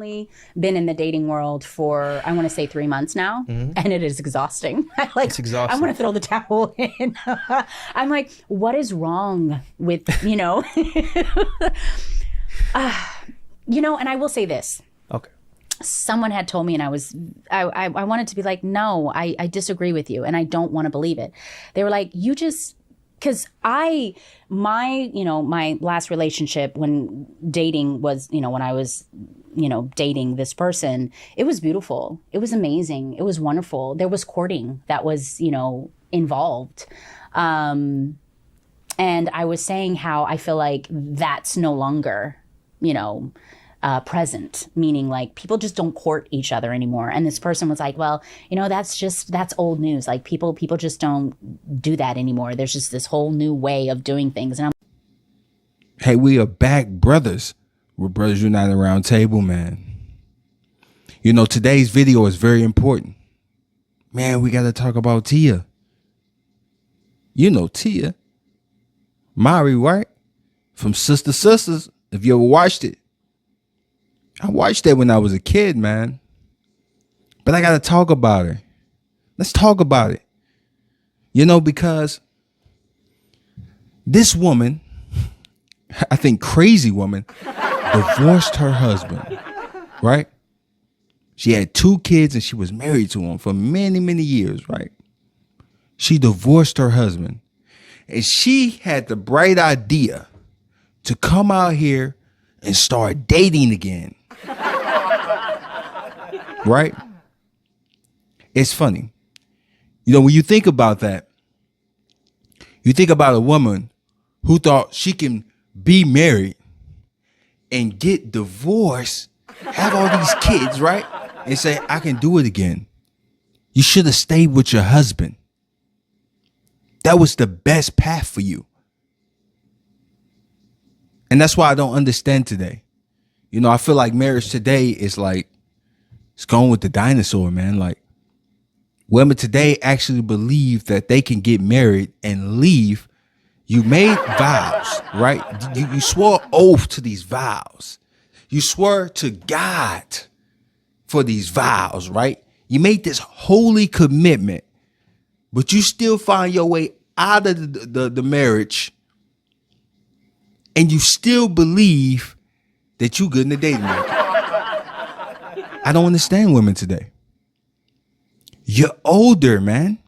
only been in the dating world for, I want to say 3 months now, and it is exhausting. It's exhausting. I want to throw the towel in. I'm like, what is wrong with, you know? You know, and I will say this. Okay. Someone had told me, and I wanted to be like, no, I disagree with you, and I don't want to believe it. They were like, you just, because my last relationship when dating was, you know, when I was, you know, dating this person, it was beautiful. It was amazing. It was wonderful. There was courting that was, you know, involved. And I was saying how I feel like that's no longer, you know, present, meaning like people just don't court each other anymore. And this person was like, well, you know, that's old news. Like people just don't do that anymore. There's just this whole new way of doing things. And Hey, we are back, brothers. We're Brothers United Round Table, man. You know, today's video is very important. Man, we got to talk about Tia. You know Tia. Mowry, right? From Sister Sisters, if you ever watched it. I watched that when I was a kid, man. But I got to talk about her. Let's talk about it. You know, because this woman, I think crazy woman, divorced her husband, right? She had 2 kids and she was married to him for many, many years, right? She divorced her husband. And she had the bright idea to come out here and start dating again. Right? It's funny. You know, when you think about that, you think about a woman who thought she can be married and get divorced, have all these kids, right? And say, I can do it again. You should have stayed with your husband. That was the best path for you. And that's why I don't understand today. You know, I feel like marriage today is like, it's going with the dinosaur, man. Like, women today actually believe that they can get married and leave. You made vows, right? You swore oath to these vows. You swore to God for these vows, right? You made this holy commitment, but you still find your way out of the marriage, and you still believe that you good in the dating market. I don't understand women today. You're older, man.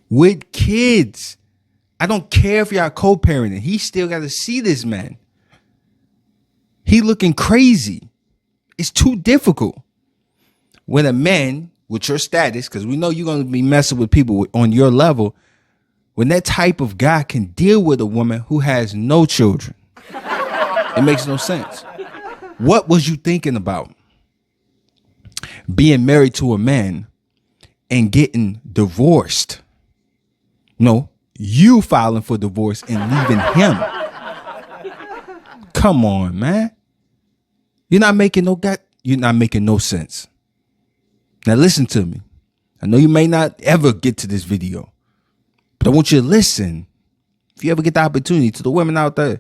With kids. I don't care if y'all co-parenting. He still got to see this man. He looking crazy. It's too difficult. When a man with your status, because we know you're going to be messing with people on your level, when that type of guy can deal with a woman who has no children, it makes no sense. What was you thinking about? Being married to a man and getting divorced. No, you filing for divorce and leaving him. Come on, man. You're not making no sense. Now listen to me. I know you may not ever get to this video, but I want you to listen. If you ever get the opportunity, to the women out there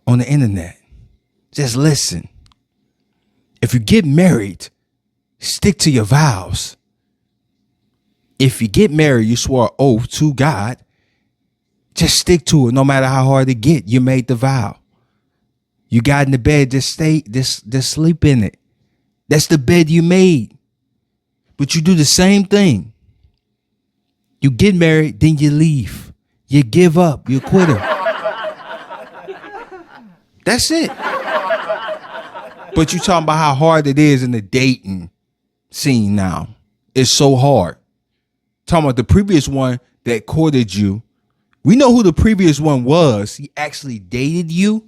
on the internet, just listen. If you get married, stick to your vows. If you get married, you swore an oath to God, just stick to it no matter how hard it get. You made the vow. You got in the bed, just sleep in it. That's the bed you made. But you do the same thing. You get married, then you leave. You give up. You quit her. That's it. But you talking about how hard it is in the dating scene now. It's so hard. Talking about the previous one that courted you. We know who the previous one was. He actually dated you.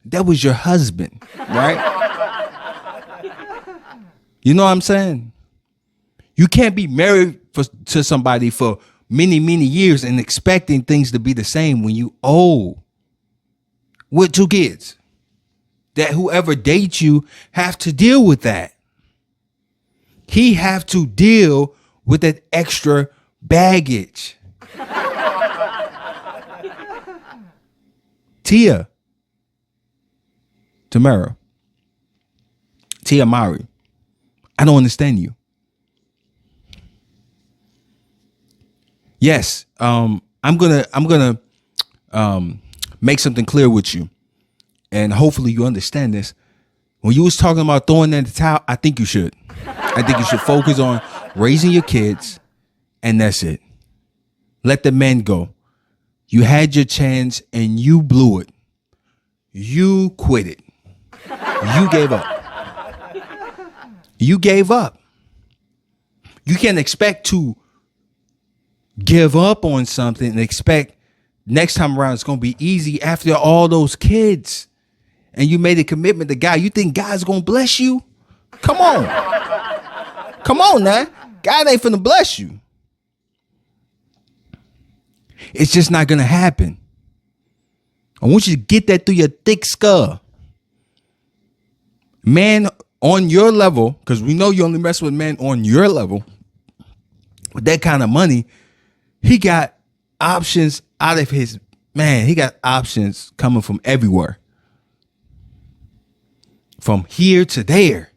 That was your husband, right? You know what I'm saying? You can't be married to somebody for many, many years and expecting things to be the same when you old with 2 kids. That whoever dates you have to deal with that. He have to deal with that extra baggage. Tia, Tamara, Tia Mowry, I don't understand you. Yes, I'm gonna make something clear with you, and hopefully you understand this. When you was talking about throwing in the towel, I think you should. I think you should focus on raising your kids, and that's it. Let the men go. You had your chance and you blew it. You quit it. You gave up. You gave up. You can't expect to give up on something and expect next time around it's going to be easy after all those kids. And you made a commitment to God. You think God's going to bless you? Come on. Come on now. God ain't finna bless you. It's just not going to happen. I want you to get that through your thick skull. Man on your level, because we know you only mess with men on your level, with that kind of money, he got options out of his, man, he got options coming from everywhere. From here to there.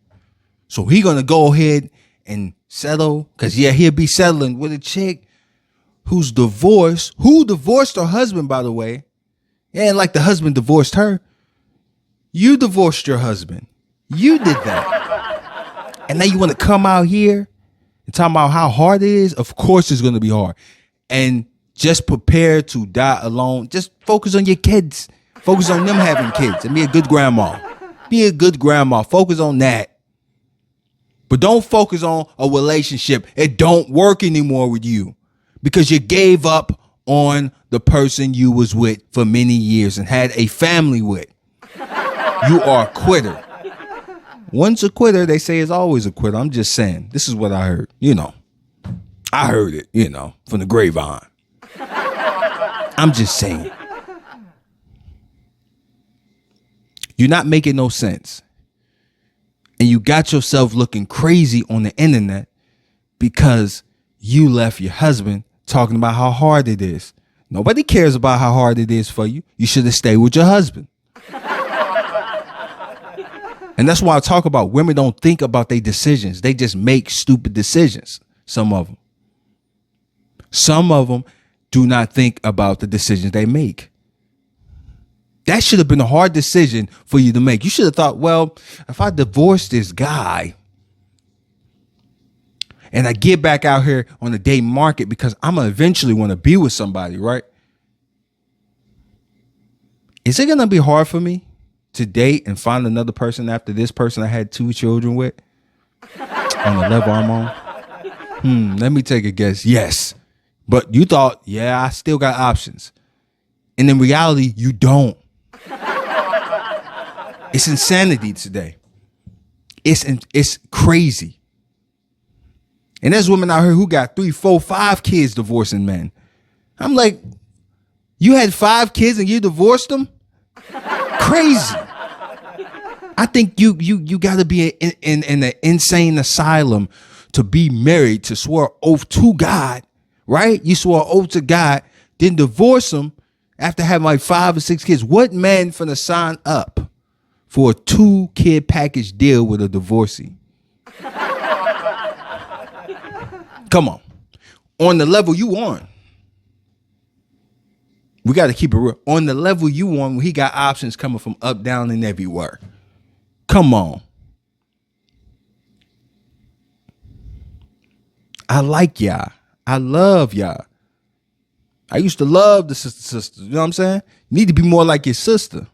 So he going to go ahead and settle, because yeah, he'll be settling with a chick who's divorced, who divorced her husband, by the way. And like the husband divorced her. You divorced your husband. You did that. And now you want to come out here and talk about how hard it is? Of course it's going to be hard. And just prepare to die alone. Just focus on your kids. Focus on them having kids and be a good grandma. Be a good grandma. Focus on that. But don't focus on a relationship. It don't work anymore with you because you gave up on the person you was with for many years and had a family with. You are a quitter. Once a quitter, they say is always a quitter. I'm just saying. This is what I heard. I heard it, from the grapevine. I'm just saying. You're not making no sense. And you got yourself looking crazy on the internet because you left your husband talking about how hard it is. Nobody cares about how hard it is for you. You should have stayed with your husband. And that's why I talk about women don't think about their decisions. They just make stupid decisions. Some of them. Some of them do not think about the decisions they make. That should have been a hard decision for you to make. You should have thought, well, if I divorce this guy and I get back out here on the dating market because I'm going to eventually want to be with somebody, right? Is it going to be hard for me to date and find another person after this person I had 2 children with on the level I'm on? Let me take a guess. Yes. But you thought, yeah, I still got options. And in reality, you don't. It's insanity today. It's crazy. And there's women out here who got 3, 4, 5 kids divorcing men. I'm like, you had 5 kids and you divorced them? Crazy. I think you got to be in an insane asylum to be married, to swear oath to God, right? You swore oath to God, then divorce them after having like 5 or 6 kids. What man finna sign up for a 2-kid package deal with a divorcee? Come on the level you on. We got to keep it real. On the level you on, he got options coming from up, down, and everywhere. Come on. I like y'all. I love y'all. I used to love the sister. You know what I'm saying? You need to be more like your sister.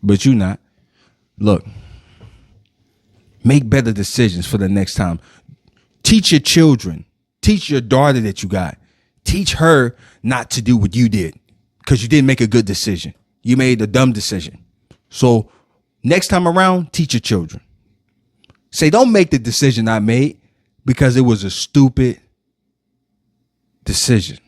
But you not. Look. Make better decisions for the next time. Teach your children. Teach your daughter that you got. Teach her not to do what you did because you didn't make a good decision. You made a dumb decision. So next time around, teach your children. Say, don't make the decision I made because it was a stupid decision.